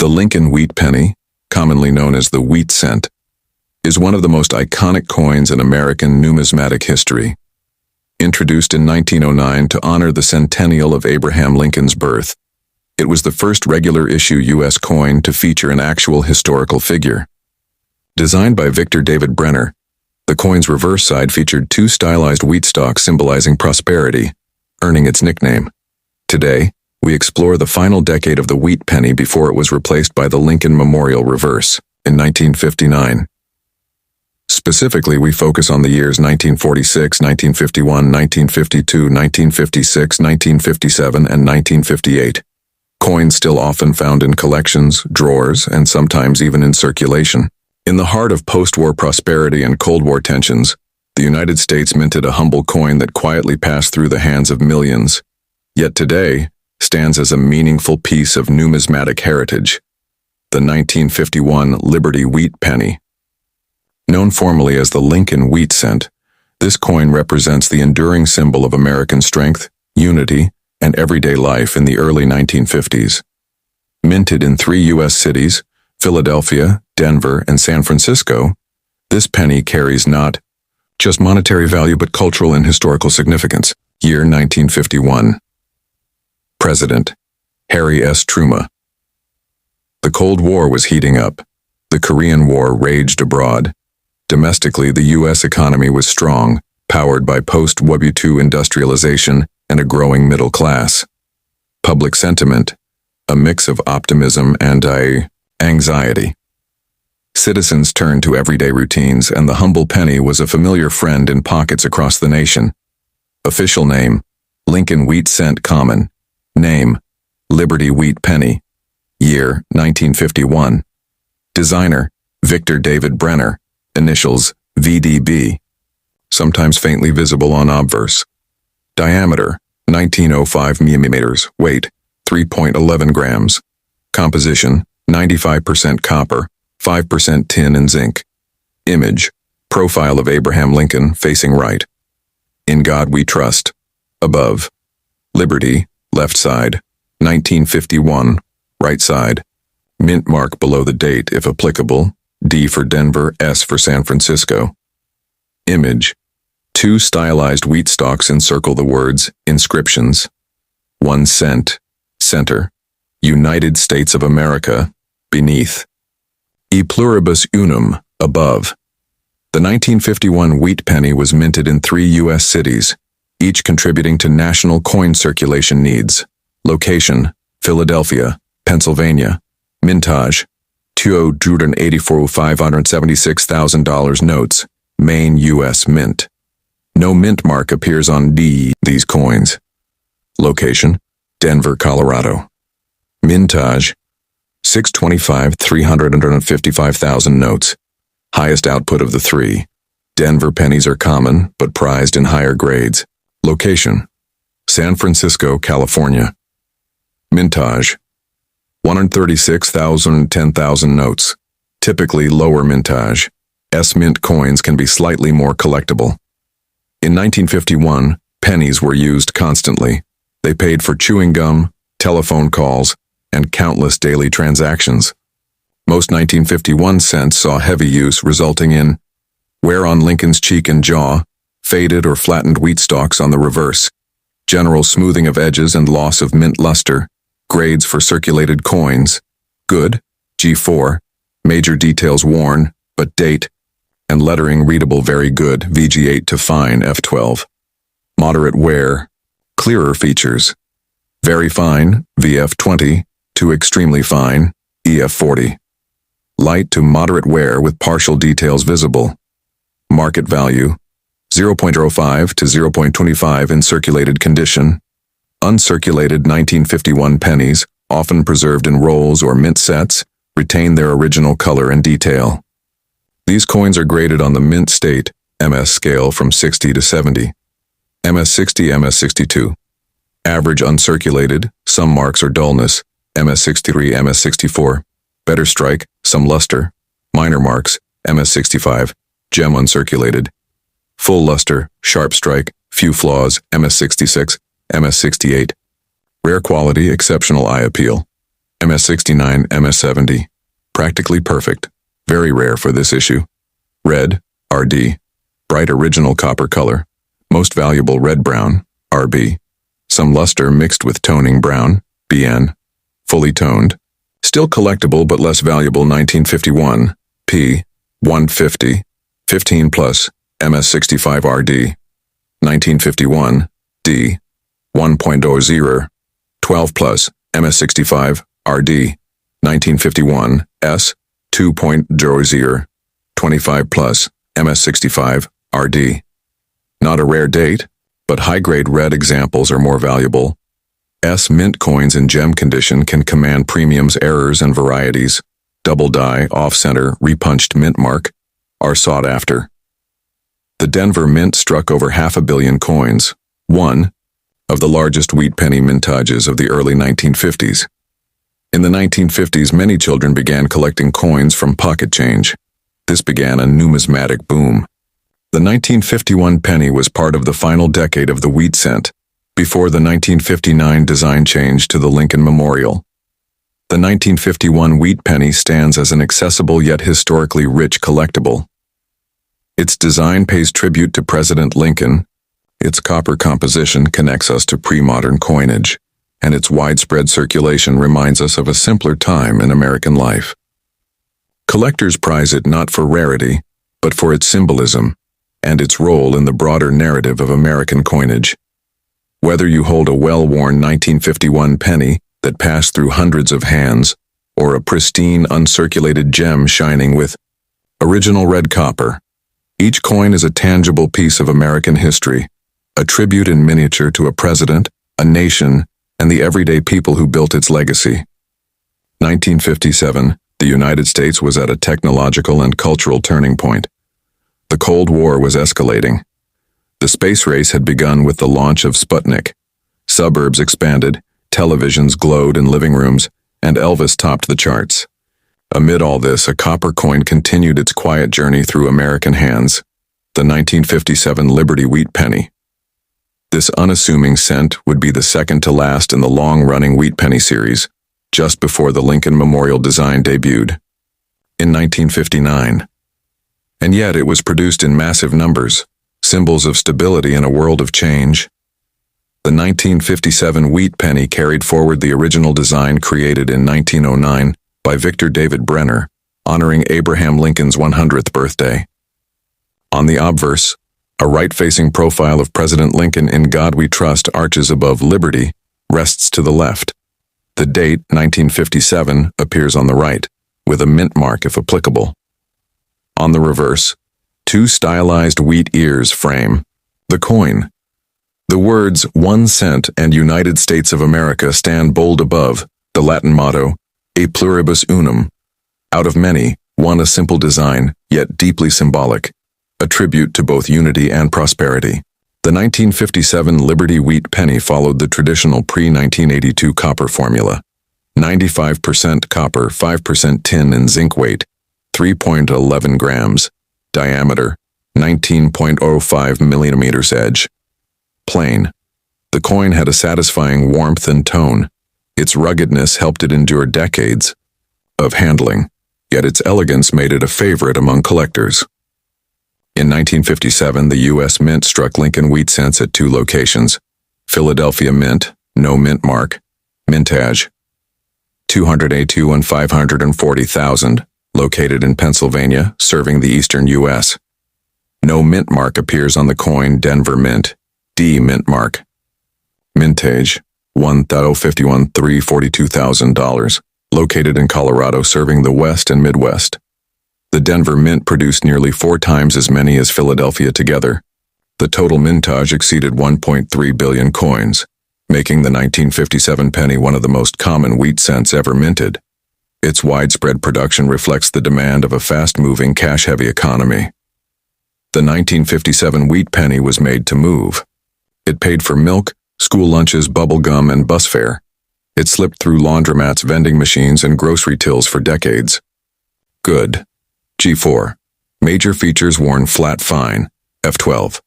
Lincoln wheat penny, commonly known as the wheat cent, is one of the most iconic coins in American numismatic history. Introduced in 1909 to honor the centennial of Abraham Lincoln's birth, it was the first regular-issue U.S. coin to feature an actual historical figure. Designed by Victor David Brenner, the coin's reverse side featured two stylized wheat stalks symbolizing prosperity, earning its nickname. Today, we explore the final decade of the wheat penny before it was replaced by the Lincoln Memorial reverse in 1959. Specifically, we focus on the years 1946, 1951, 1952, 1956, 1957, and 1958. Coins still often found in collections, drawers, and sometimes even in circulation. In the heart of post-war prosperity and Cold War tensions, the United States minted a humble coin that quietly passed through the hands of millions, yet today stands as a meaningful piece of numismatic heritage, the 1951 Liberty Wheat Penny. Known formally as the Lincoln Wheat Cent, this coin represents the enduring symbol of American strength, unity, and everyday life in the early 1950s. Minted in 3 U.S. cities, Philadelphia, Denver, and San Francisco, this penny carries not just monetary value but cultural and historical significance. Year 1951. President Harry S. Truman. The Cold War was heating up. The Korean War raged abroad. Domestically, the U.S. economy was strong, powered by post-World War II industrialization and a growing middle class. Public sentiment, a mix of optimism and anxiety. Citizens turned to everyday routines, and the humble penny was a familiar friend in pockets across the nation. Official name, Lincoln Wheat Cent Common. Name, Liberty Wheat Penny. Year, 1951. Designer, Victor David Brenner. Initials, V.D.B. Sometimes faintly visible on obverse. Diameter, 1905 mm. Weight, 3.11 grams. Composition, 95% copper, 5% tin and zinc. Image, profile of Abraham Lincoln facing right. In God We Trust. Above. Liberty, left side. 1951, right side. Mint mark below the date if applicable. D for Denver, S for San Francisco. Image. 2 stylized wheat stalks encircle the words, inscriptions. 1 cent, center. United States of America, beneath. E pluribus unum, above. The 1951 wheat penny was minted in 3 U.S. cities, each contributing to national coin circulation needs. Location, Philadelphia, Pennsylvania. Mintage, $284,576,000 notes, Maine U.S. Mint. No mint mark appears on these coins. Location, Denver, Colorado. Mintage, 355,000 notes. Highest output of the 3. Denver pennies are common, but prized in higher grades. Location, San Francisco, California. Mintage, 136,010,000 notes. Typically lower mintage. S-mint coins can be slightly more collectible. In 1951, pennies were used constantly. They paid for chewing gum, telephone calls, and countless daily transactions. Most 1951 cents saw heavy use, resulting in wear on Lincoln's cheek and jaw, faded or flattened wheat stalks on the reverse, general smoothing of edges and loss of mint luster, grades for circulated coins, good, G4, major details worn, but date, and lettering readable very good, VG8 to fine, F12. Moderate wear, clearer features, very fine, VF20, to extremely fine, EF40. Light to moderate wear with partial details visible. Market value, 0.05 to 0.25 in circulated condition. Uncirculated 1951 pennies, often preserved in rolls or mint sets, retain their original color and detail. These coins are graded on the mint state, MS scale from 60 to 70. MS60, MS62. Average uncirculated, some marks or dullness, MS63, MS64. Better strike, some luster. Minor marks, MS65. Gem uncirculated. Full luster, sharp strike, few flaws, MS66, MS68. Rare quality, exceptional eye appeal. MS69, MS70. Practically perfect. Very rare for this issue. Red, RD. Bright original copper color. Most valuable red-brown, RB. Some luster mixed with toning brown, BN. Fully toned. Still collectible but less valuable 1951, P. 150. 15 plus, MS65 RD. 1951, D. 1.00. 12 plus, MS65 RD. 1951, S. 2.00. 25 plus, MS65 RD. Not a rare date, but high-grade red examples are more valuable. S mint coins in gem condition can command premiums. Errors and varieties, double die, off-center, repunched mint mark, are sought after. The Denver Mint struck over 500 million coins, one of the largest wheat penny mintages of the early 1950s. In the 1950s, many children began collecting coins from pocket change. This began a numismatic boom. The 1951 penny was part of the final decade of the wheat cent, before the 1959 design change to the Lincoln Memorial. The 1951 wheat penny stands as an accessible yet historically rich collectible. Its design pays tribute to President Lincoln, its copper composition connects us to pre-modern coinage, and its widespread circulation reminds us of a simpler time in American life. Collectors prize it not for rarity, but for its symbolism, and its role in the broader narrative of American coinage. Whether you hold a well-worn 1951 penny that passed through hundreds of hands, or a pristine, uncirculated gem shining with original red copper, each coin is a tangible piece of American history, a tribute in miniature to a president, a nation, and the everyday people who built its legacy. 1957, the United States was at a technological and cultural turning point. The Cold War was escalating. The space race had begun with the launch of Sputnik. Suburbs expanded, televisions glowed in living rooms, and Elvis topped the charts. Amid all this, a copper coin continued its quiet journey through American hands, the 1957 Liberty Wheat Penny. This unassuming cent would be the second to last in the long-running wheat penny series, just before the Lincoln Memorial design debuted in 1959. And yet it was produced in massive numbers, symbols of stability in a world of change. The 1957 wheat penny carried forward the original design created in 1909 by Victor David Brenner, honoring Abraham Lincoln's 100th birthday. On the obverse, a right-facing profile of President Lincoln "In God We Trust" arches above "Liberty," rests to the left. The date, 1957, appears on the right, with a mint mark if applicable. On the reverse, two stylized wheat ears frame the coin. The words "1 cent" and "United States of America" stand bold above the Latin motto, "E pluribus unum." Out of many, one a simple design, yet deeply symbolic, a tribute to both unity and prosperity. The 1957 Liberty Wheat Penny followed the traditional pre-1982 copper formula. 95% copper, 5% tin and zinc weight, 3.11 grams, diameter, 19.05 millimeters edge. Plain. The coin had a satisfying warmth and tone. Its ruggedness helped it endure decades of handling, yet its elegance made it a favorite among collectors. In 1957, the U.S. Mint struck Lincoln wheat cents at two locations: Philadelphia Mint, no mint mark, mintage, 282 and 540,000, located in Pennsylvania, serving the eastern U.S. No mint mark appears on the coin. Denver Mint, D mint mark. Mintage, $1,051,342,000, located in Colorado, serving the West and Midwest. The Denver Mint produced nearly 4 times as many as Philadelphia together. The total mintage exceeded 1.3 billion coins, making the 1957 penny one of the most common wheat cents ever minted. Its widespread production reflects the demand of a fast-moving, cash-heavy economy. The 1957 wheat penny was made to move. It paid for milk, school lunches, bubble gum, and bus fare. It slipped through laundromats, vending machines, and grocery tills for decades. Good. G4. Major features: worn flat fine, F12.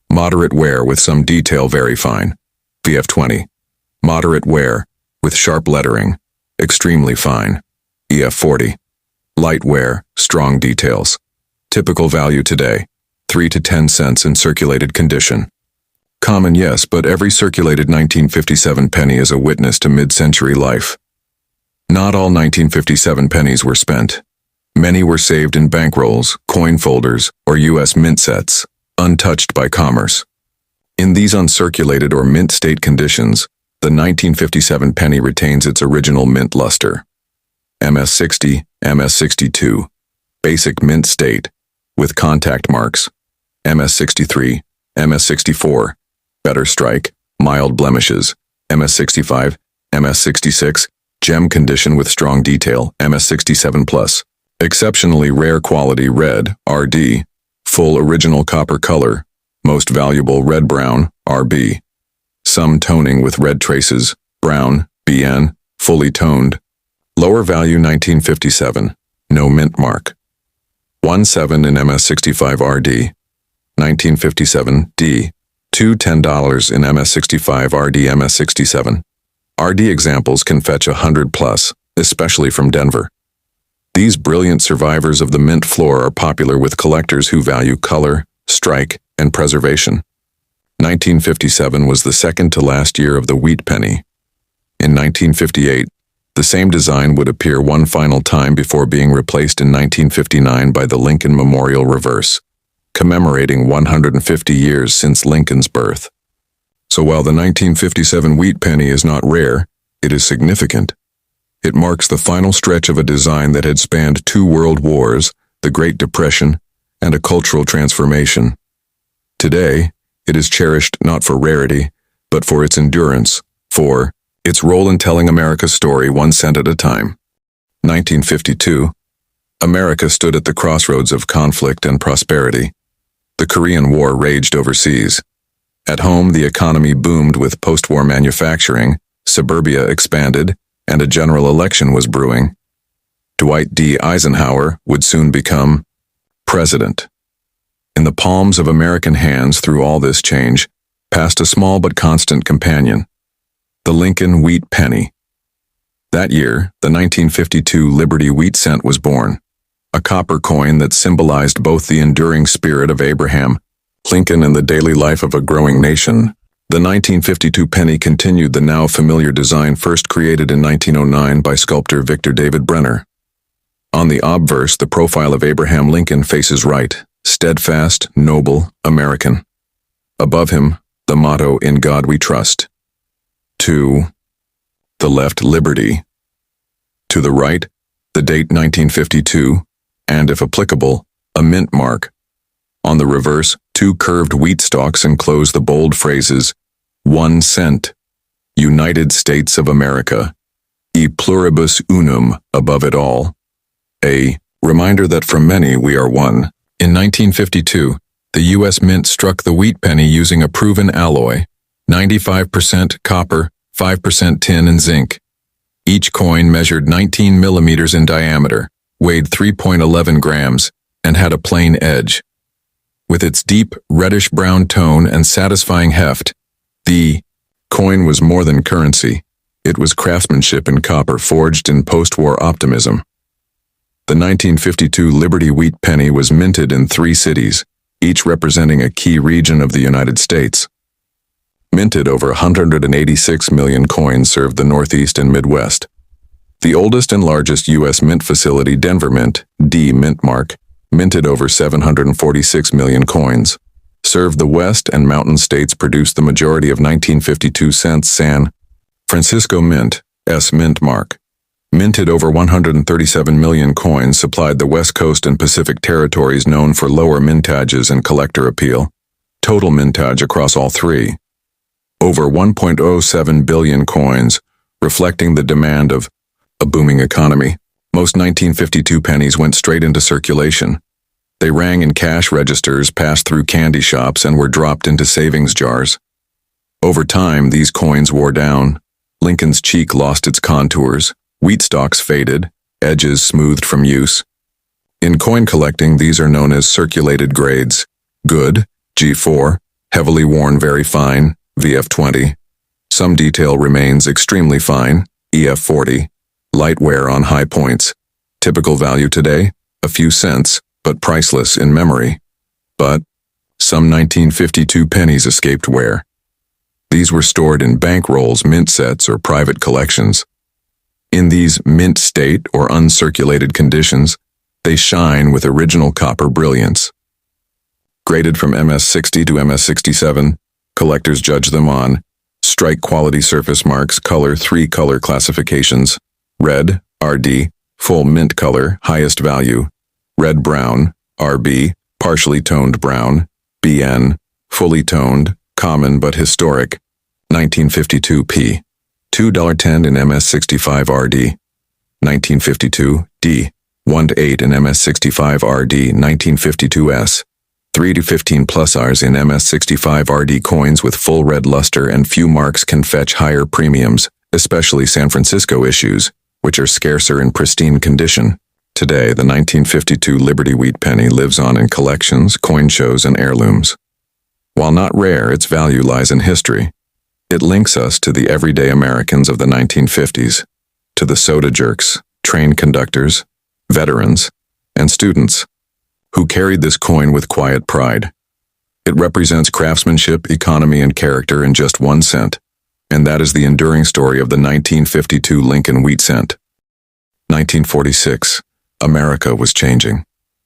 Moderate wear with some detail, very fine, VF20. Moderate wear with sharp lettering, extremely fine, EF40. Light wear, strong details. Typical value today, 3 to 10 cents in circulated condition. Common, yes, but every circulated 1957 penny is a witness to mid-century life. Not all 1957 pennies were spent. Many were saved in bankrolls, coin folders, or U.S. mint sets, untouched by commerce. In these uncirculated or mint state conditions, the 1957 penny retains its original mint luster. MS60, MS62, basic mint state, with contact marks. MS63, MS64, better strike, mild blemishes. MS65, MS66, gem condition with strong detail. MS67 plus, exceptionally rare quality red, RD, full original copper color, most valuable red-brown, RB. Some toning with red traces, brown, BN, fully toned. Lower value 1957, no mint mark. 17 in MS65 RD. 1957 D. $2 in MS65 RD MS67. RD examples can fetch 100 plus, especially from Denver. These brilliant survivors of the mint floor are popular with collectors who value color, strike, and preservation. 1957 was the second to last year of the wheat penny. In 1958, the same design would appear one final time before being replaced in 1959 by the Lincoln Memorial Reverse, commemorating 150 years since Lincoln's birth. So while the 1957 wheat penny is not rare, it is significant. It marks the final stretch of a design that had spanned 2 world wars, the Great Depression, and a cultural transformation. Today, it is cherished not for rarity, but for its endurance, for its role in telling America's story 1 cent at a time. 1952. America stood at the crossroads of conflict and prosperity. The Korean War raged overseas. At home, the economy boomed with post-war manufacturing, suburbia expanded, and a general election was brewing. Dwight D. Eisenhower would soon become president. In the palms of American hands through all this change, passed a small but constant companion, the Lincoln wheat penny. That year, the 1952 Liberty wheat cent was born, a copper coin that symbolized both the enduring spirit of Abraham Lincoln and the daily life of a growing nation. The 1952 penny continued the now familiar design first created in 1909 by sculptor Victor David Brenner. On the obverse, the profile of Abraham Lincoln faces right, steadfast, noble, American. Above him, the motto, "In God We Trust." To the left, liberty. To the right, the date 1952, and if applicable, a mint mark. On the reverse, 2 curved wheat stalks enclose the bold phrases, 1 cent, United States of America, e pluribus unum above it all. A reminder that from many we are one. In 1952, the U.S. Mint struck the wheat penny using a proven alloy, 95% copper, 5% tin and zinc. Each coin measured 19 millimeters in diameter, weighed 3.11 grams, and had a plain edge. With its deep, reddish-brown tone and satisfying heft, the coin was more than currency. It was craftsmanship in copper forged in post-war optimism. The 1952 Liberty wheat penny was minted in 3 cities, each representing a key region of the United States. Minted over 186 million coins served the Northeast and Midwest. The oldest and largest U.S. mint facility, Denver Mint, D mint mark, minted over 746 million coins. Served the West and Mountain States, produced the majority of 1952 cents. San Francisco Mint, S mint mark, minted over 137 million coins, supplied the West Coast and Pacific territories known for lower mintages and collector appeal. Total mintage across all 3. Over 1.07 billion coins, reflecting the demand of a booming economy. Most 1952 pennies went straight into circulation. They rang in cash registers, passed through candy shops, and were dropped into savings jars. Over time, these coins wore down. Lincoln's cheek lost its contours, wheat stalks faded, edges smoothed from use. In coin collecting, these are known as circulated grades: good, G4, heavily worn very fine, VF20. Some detail remains extremely fine, EF40. light wear on high points. Typical value today, a few cents, but priceless in memory. But some 1952 pennies escaped wear. These were stored in bank rolls, mint sets, or private collections. In these mint state or uncirculated conditions, they shine with original copper brilliance. Graded from MS60 to MS67, collectors judge them on strike quality surface marks, color 3 color classifications, red, RD, full mint color, highest value, red-brown, RB, partially toned brown, BN, fully toned, common but historic, 1952 P, $2.10 in MS65 RD, 1952 D, 1 to 8 in MS65 RD, 1952 S, 3 to 15 plus Rs in MS65 RD coins with full red luster and few marks can fetch higher premiums, especially San Francisco issues, which are scarcer in pristine condition. Today, the 1952 Liberty Wheat penny lives on in collections, coin shows, and heirlooms. While not rare, its value lies in history. It links us to the everyday Americans of the 1950s, to the soda jerks, train conductors, veterans, and students, who carried this coin with quiet pride. It represents craftsmanship, economy, and character in just 1 cent, and that is the enduring story of the 1952 Lincoln Wheat Cent. 1946. America was changing.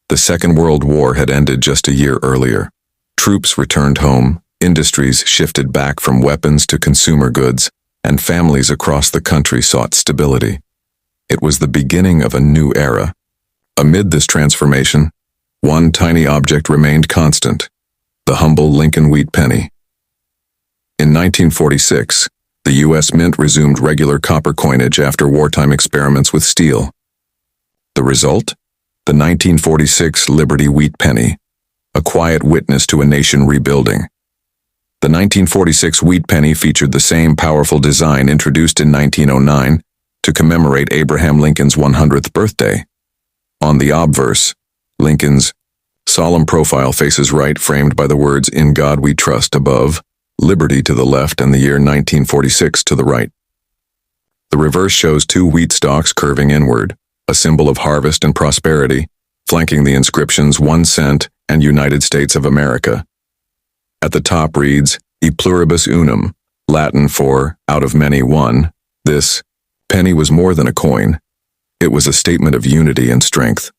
The Second World War had ended just a year earlier. Troops returned home, industries shifted back from weapons to consumer goods, and families across the country sought stability. It was the beginning of a new era. Amid this transformation, one tiny object remained constant: the humble Lincoln Wheat penny. In 1946, the U.S. Mint resumed regular copper coinage after wartime experiments with steel. The result? The 1946 Liberty Wheat penny, a quiet witness to a nation rebuilding. The 1946 wheat penny featured the same powerful design introduced in 1909 to commemorate Abraham Lincoln's 100th birthday. On the obverse, Lincoln's solemn profile faces right, framed by the words "In God We Trust" above, "Liberty" to the left, and the year 1946 to the right. The reverse shows 2 wheat stalks curving inward, a symbol of harvest and prosperity, flanking the inscriptions 1 cent and United States of America. At the top reads, "E pluribus unum," Latin for "out of many one." This penny was more than a coin. It was a statement of unity and strength.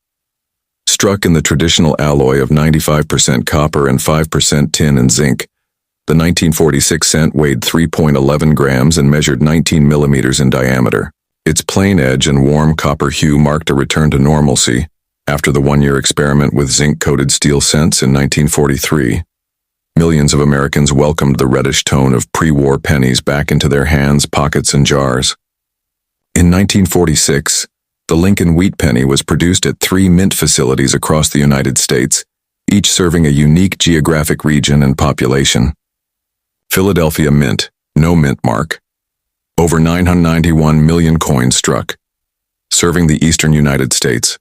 Struck in the traditional alloy of 95% copper and 5% tin and zinc, the 1946 cent weighed 3.11 grams and measured 19 millimeters in diameter. Its plain edge and warm copper hue marked a return to normalcy after the 1-year experiment with zinc-coated steel cents in 1943. Millions of Americans welcomed the reddish tone of pre-war pennies back into their hands, pockets, and jars. In 1946, the Lincoln Wheat penny was produced at 3 mint facilities across the United States, each serving a unique geographic region and population. Philadelphia Mint, no mint mark. Over 991 million coins struck. Serving the eastern United States.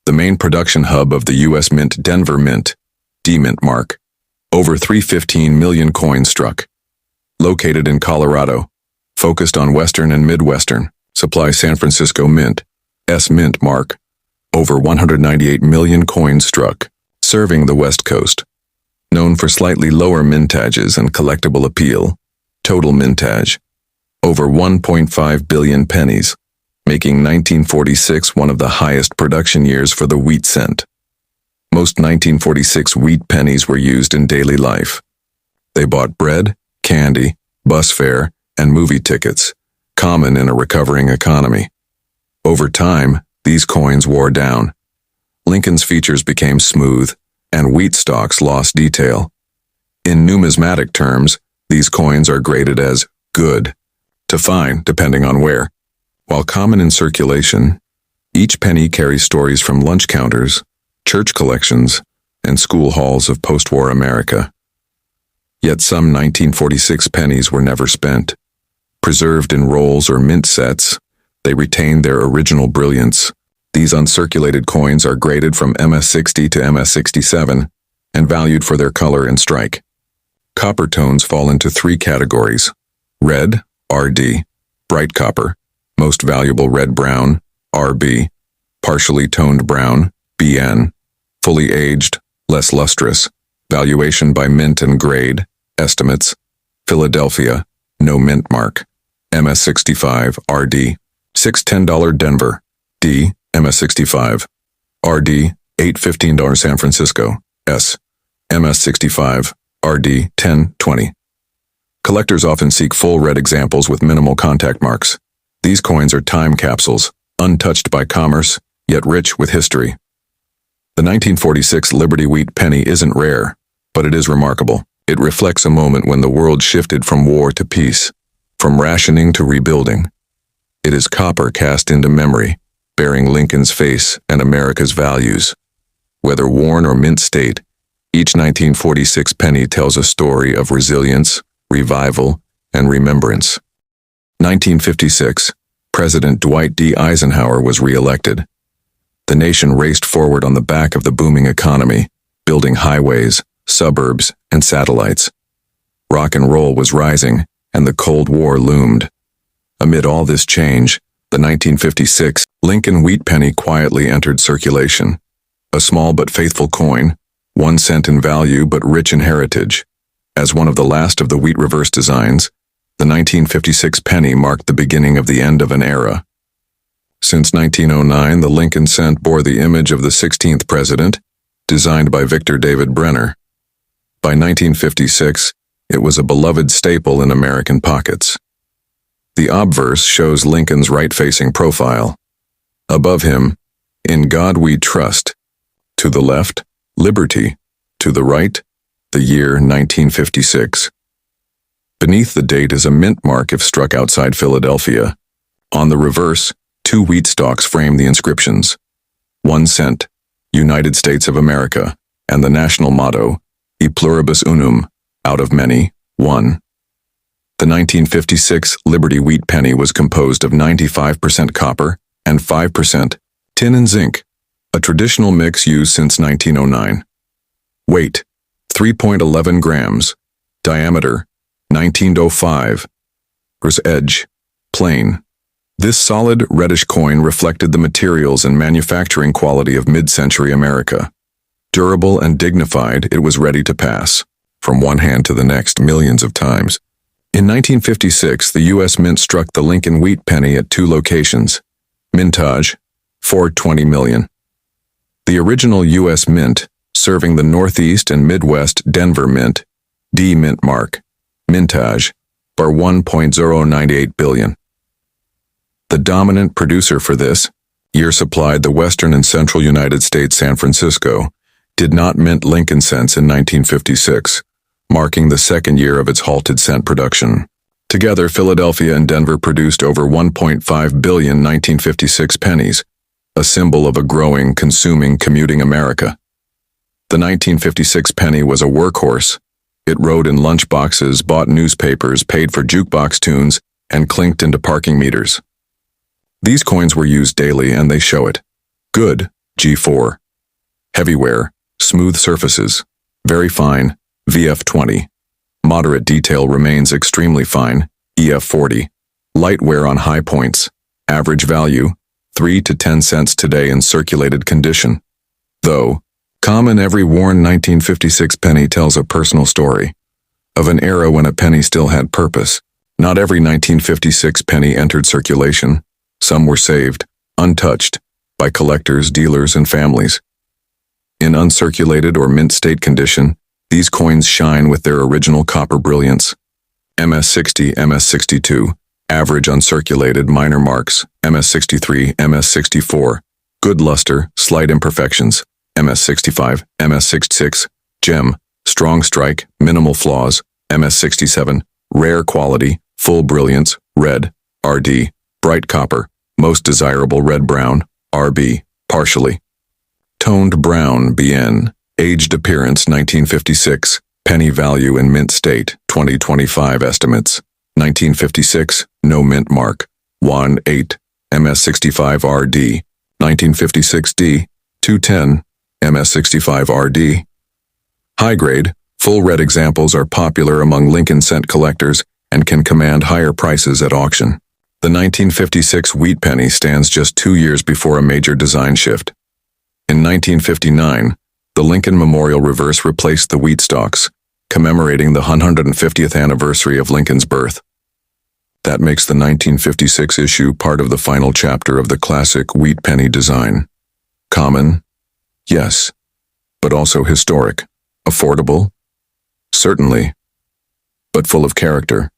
The main production hub of the U.S. Mint, Denver Mint, D mint mark. Over 315 million coins struck. Located in Colorado. Focused on Western and Midwestern. Supply San Francisco Mint, S mint mark. Over 198 million coins struck. Serving the West Coast. Known for slightly lower mintages and collectible appeal. Total mintage. Over 1.5 billion pennies, making 1946 one of the highest production years for the wheat cent. Most 1946 wheat pennies were used in daily life. They bought bread, candy, bus fare, and movie tickets, common in a recovering economy. Over time, these coins wore down. Lincoln's features became smooth, and wheat stalks lost detail. In numismatic terms, these coins are graded as good to fine, depending on where. While common in circulation, each penny carries stories from lunch counters, church collections, and school halls of post-war America. Yet some 1946 pennies were never spent. Preserved in rolls or mint sets, they retained their original brilliance. These uncirculated coins are graded from MS60 to MS67 and valued for their color and strike. Copper tones fall into 3 categories: red, RD, bright copper, Most valuable red brown, RB. Partially toned brown, BN. Fully aged, less lustrous. Valuation by mint and grade, estimates. Philadelphia, no mint mark. MS65, RD. $6.10 Denver, D, MS65. RD, $8.15 San Francisco, S. MS65, RD, 10.20. Collectors often seek full red examples with minimal contact marks. These coins are time capsules, untouched by commerce, yet rich with history. The 1946 Liberty Wheat penny isn't rare, but it is remarkable. It reflects a moment when the world shifted from war to peace, from rationing to rebuilding. It is copper cast into memory, bearing Lincoln's face and America's values. Whether worn or mint state, each 1946 penny tells a story of resilience, revival, and remembrance. 1956, President Dwight D. Eisenhower was re-elected. The nation raced forward on the back of the booming economy, building highways, suburbs, and satellites. Rock and roll was rising, and the Cold War loomed. Amid all this change, the 1956 Lincoln Wheat penny quietly entered circulation. A small but faithful coin, 1 cent in value but rich in heritage. As one of the last of the wheat reverse designs, the 1956 penny marked the beginning of the end of an era. Since 1909, the Lincoln cent bore the image of the 16th president, designed by Victor David Brenner. By 1956, it was a beloved staple in American pockets. The obverse shows Lincoln's right-facing profile. Above him, "In God We Trust." To the left, "Liberty." To the right, the year 1956. Beneath the date is a mint mark if struck outside Philadelphia. On the reverse, 2 wheat stalks frame the inscriptions. 1 cent, United States of America, and the national motto, E pluribus unum, out of many, one. The 1956 Liberty Wheat penny was composed of 95% copper and 5% tin and zinc, a traditional mix used since 1909. Weight, 3.11 grams. Diameter, 19.05. Edge, plain. This solid, reddish coin reflected the materials and manufacturing quality of mid-century America. Durable and dignified, it was ready to pass, from one hand to the next millions of times. In 1956, the U.S. Mint struck the Lincoln Wheat penny at 2 locations. Mintage, $420 million. The original U.S. Mint, serving the Northeast and Midwest Denver Mint, D Mint mark, Mintage, bar $1.098 billion. The dominant producer for this, year supplied the western and central United States San Francisco, did not mint Lincoln cents in 1956, marking the second year of its halted cent production. Together, Philadelphia and Denver produced over 1.5 billion 1956 pennies, a symbol of a growing, consuming, commuting America. The 1956 penny was a workhorse. It rode in lunchboxes, bought newspapers, paid for jukebox tunes, and clinked into parking meters. These coins were used daily, and they show it. Good, G4. Heavy wear, smooth surfaces. Very fine, VF20. Moderate detail remains extremely fine, EF40. Light wear on high points. Average value, 3 to 10 cents today in circulated condition. Though, common every worn 1956 penny tells a personal story. Of an era when a penny still had purpose. Not every 1956 penny entered circulation. Some were saved, untouched, by collectors, dealers, and families. In uncirculated or mint state condition, these coins shine with their original copper brilliance. MS60, MS62, average uncirculated minor marks, MS63, MS64, good luster, slight imperfections, MS65, MS66, gem, strong strike, minimal flaws, MS67, rare quality, full brilliance, red, RD, bright copper, most desirable red-brown, RB, partially. Toned brown, BN, aged appearance 1956, penny value in mint state, 2025 estimates. 1956, no mint mark, 1.8, MS65 RD, 1956 D, 210, MS65 RD. High-grade, full red examples are popular among Lincoln cent collectors and can command higher prices at auction. The 1956 wheat penny stands just 2 years before a major design shift. In 1959, the Lincoln Memorial reverse replaced the wheat stalks, commemorating the 150th anniversary of Lincoln's birth. That makes the 1956 issue part of the final chapter of the classic wheat penny design. Common? Yes. But also historic. Affordable? Certainly. But full of character.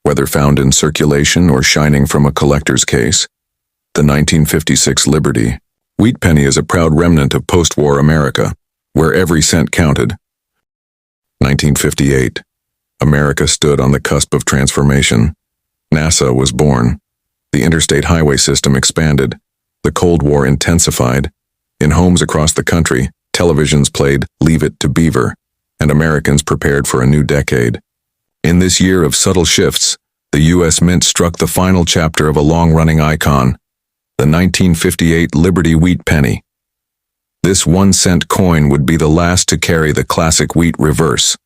Whether found in circulation or shining from a collector's case, the 1956 Liberty wheat penny is a proud remnant of post-war America, where every cent counted. 1958. America stood on the cusp of transformation. NASA was born. The interstate highway system expanded. The Cold War intensified. In homes across the country, televisions played Leave It to Beaver, and Americans prepared for a new decade. In this year of subtle shifts, the U.S. Mint struck the final chapter of a long-running icon, the 1958 Liberty wheat penny. This 1-cent coin would be the last to carry the classic wheat reverse,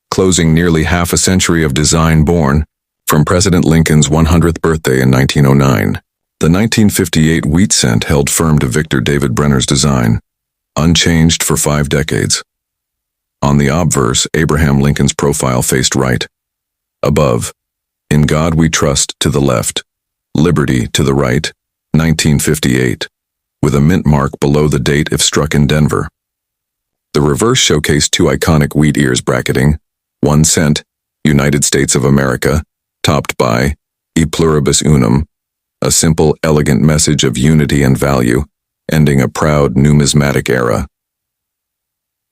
closing nearly half a century of design born from President Lincoln's 100th birthday in 1909. The 1958 wheat cent held firm to Victor David Brenner's design, unchanged for 5 decades. On the obverse, Abraham Lincoln's profile faced right. Above, In God We Trust to the left, Liberty to the right, 1958, with a mint mark below the date if struck in Denver. The reverse showcased 2 iconic wheat ears bracketing, 1 cent, United States of America, topped by E pluribus unum, a simple, elegant message of unity and value, ending a proud numismatic era.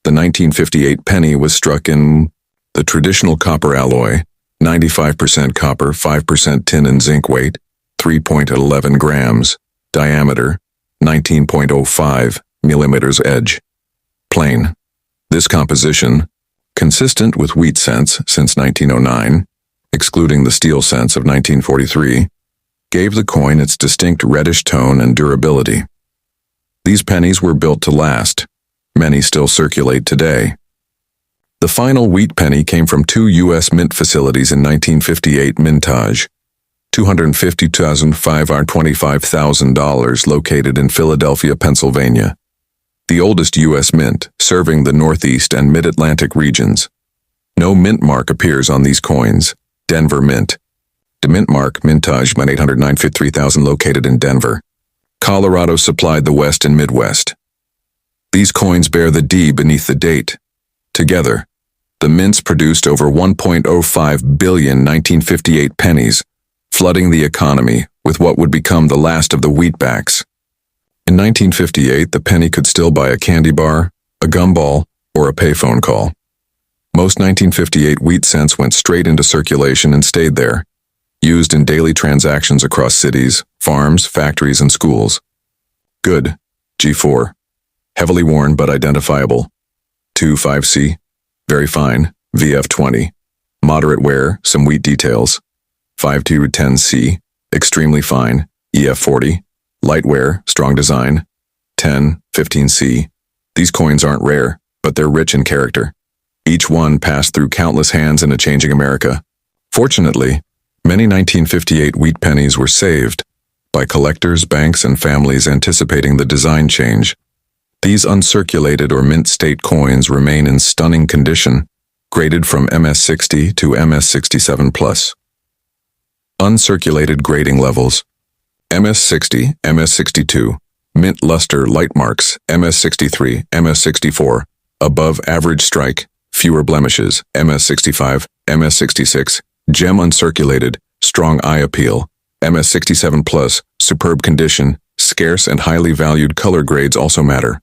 The 1958 penny was struck in the traditional copper alloy, 95% copper, 5% tin and zinc weight, 3.11 grams, diameter, 19.05 millimeters edge. Plain. This composition, consistent with wheat cents since 1909, excluding the steel cents of 1943, gave the coin its distinct reddish tone and durability. These pennies were built to last. Many still circulate today. The final wheat penny came from 2 U.S. mint facilities in 1958 mintage, $250,005 or $25,000 located in Philadelphia, Pennsylvania. The oldest U.S. mint, serving the Northeast and Mid-Atlantic regions. No mint mark appears on these coins. Denver Mint. The mint mark, mintage 809,053,000 located in Denver. Colorado supplied the West and Midwest. These coins bear the D beneath the date. Together, the mints produced over 1.05 billion 1958 pennies, flooding the economy with what would become the last of the wheatbacks. In 1958, the penny could still buy a candy bar, a gumball, or a payphone call. Most 1958 wheat cents went straight into circulation and stayed there, used in daily transactions across cities, farms, factories, and schools. Good, G4. Heavily worn but identifiable. 2.5C. Very fine, VF20. Moderate wear, some wheat details. 5.10C. Extremely fine, EF40. Light wear, strong design. 10.15C. These coins aren't rare, but they're rich in character. Each one passed through countless hands in a changing America. Fortunately, many 1958 wheat pennies were saved by collectors, banks, and families anticipating the design change. These uncirculated or mint state coins remain in stunning condition, graded from MS60 to MS67+. Uncirculated grading levels. MS60, MS62, mint luster light marks, MS63, MS64, above average strike, fewer blemishes, MS65, MS66, gem uncirculated, strong eye appeal, MS67+, superb condition, scarce and highly valued color grades also matter.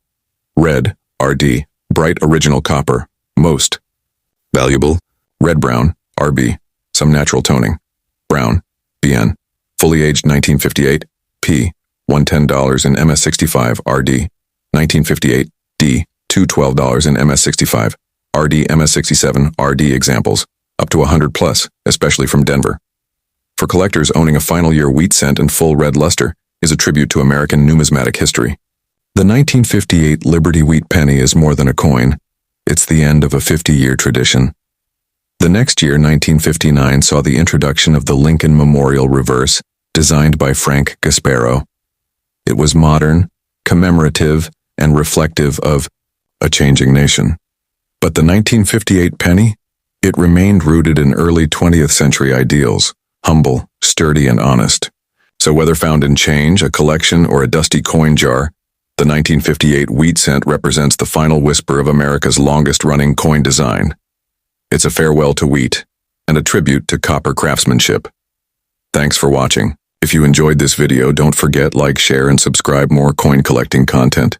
Red, RD, bright original copper, most. Valuable, red-brown, RB, some natural toning. Brown, BN, fully aged 1958, P, $110 in MS65, RD, 1958, D, $212 in MS65, RD, MS67, RD examples, up to 100+, especially from Denver. For collectors, owning a final year wheat cent and full red luster is a tribute to American numismatic history. The 1958 Liberty wheat penny is more than a coin. It's the end of a 50-year tradition. The next year, 1959, saw the introduction of the Lincoln Memorial reverse designed by Frank Gasparo. It was modern, commemorative, and reflective of a changing nation. But the 1958 penny? It remained rooted in early 20th century ideals, humble, sturdy, and honest. So whether found in change, a collection, or a dusty coin jar, the 1958 wheat cent represents the final whisper of America's longest-running coin design. It's a farewell to wheat and a tribute to copper craftsmanship. Thanks for watching. If you enjoyed this video, don't forget like, share, and subscribe more coin collecting content.